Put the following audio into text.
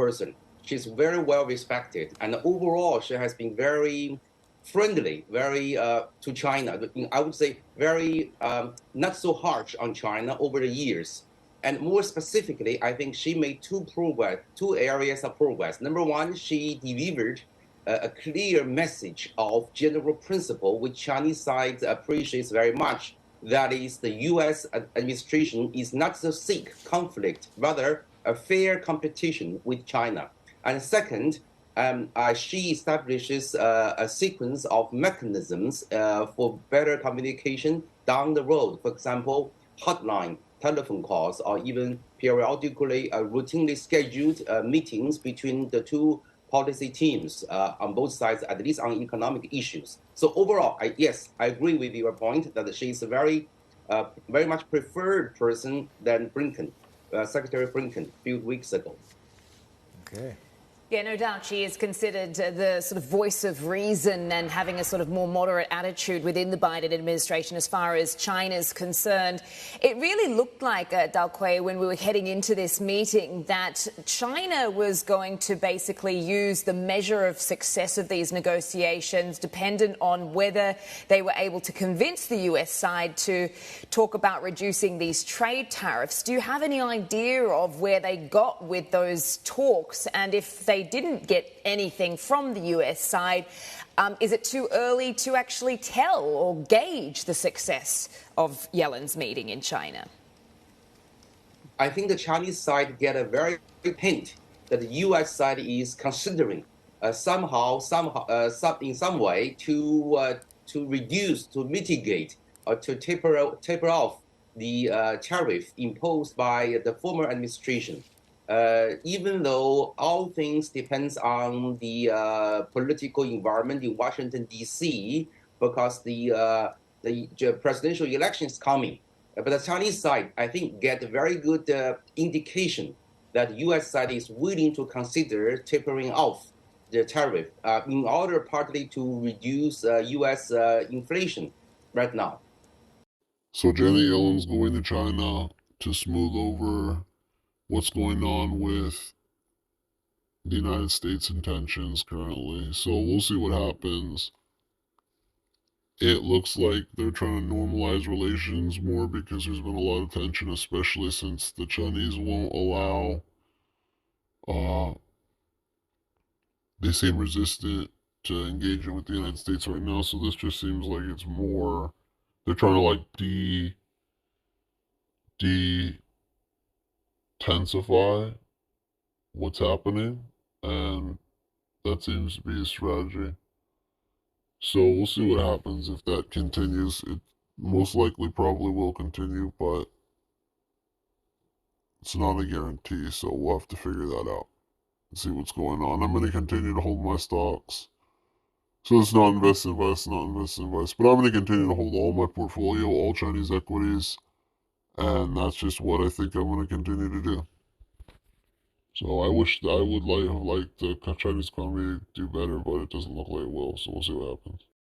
person. She's very well respected, and overall, she has been very friendly, very to China. I would say very not so harsh on China over the years. And more specifically, I think she made two areas of progress. Number one, she delivered a clear message of general principle, which Chinese side appreciates very much. That is, the U.S. administration is not to seek conflict, rather a fair competition with China. And second, she establishes a sequence of mechanisms for better communication down the road. For example, hotline, telephone calls, or even periodically routinely scheduled meetings between the two policy teams on both sides, at least on economic issues. So overall, yes, I agree with your point that she is a very much preferred person than Blinken, Secretary Blinken, a few weeks ago. Okay. Yeah, no doubt she is considered the sort of voice of reason and having a sort of more moderate attitude within the Biden administration as far as China's concerned. It really looked like, Dao Kui, when we were heading into this meeting, that China was going to basically use the measure of success of these negotiations dependent on whether they were able to convince the US side to talk about reducing these trade tariffs. Do you have any idea of where they got with those talks, and if they didn't get anything from the US side, is it too early to actually tell or gauge the success of Yellen's meeting in China? I think the Chinese side get a very big hint that the US side is considering in some way to reduce, to mitigate, or to taper off the tariff imposed by the former administration. Even though all things depends on the political environment in Washington, D.C., because the presidential election is coming. But the Chinese side, I think, get a very good indication that U.S. side is willing to consider tapering off the tariff in order partly to reduce U.S. inflation right now. So Janet Yellen's going to China to smooth over what's going on with the United States intentions currently. So we'll see what happens. It looks like they're trying to normalize relations more because there's been a lot of tension, especially since the Chinese won't allow, they seem resistant to engaging with the United States right now. So this just seems like it's more, they're trying to like de-tensify what's happening, and that seems to be a strategy. So we'll see what happens if that continues. It most likely probably will continue, but it's not a guarantee, so we'll have to figure that out and see what's going on. I'm going to continue to hold my stocks. So it's not invest advice, not invest advice, but I'm going to continue to hold all my portfolio, all Chinese equities, and that's just what I think I'm going to continue to do. So I wish that I would have liked the Chinese economy to do better, but it doesn't look like it will, so we'll see what happens.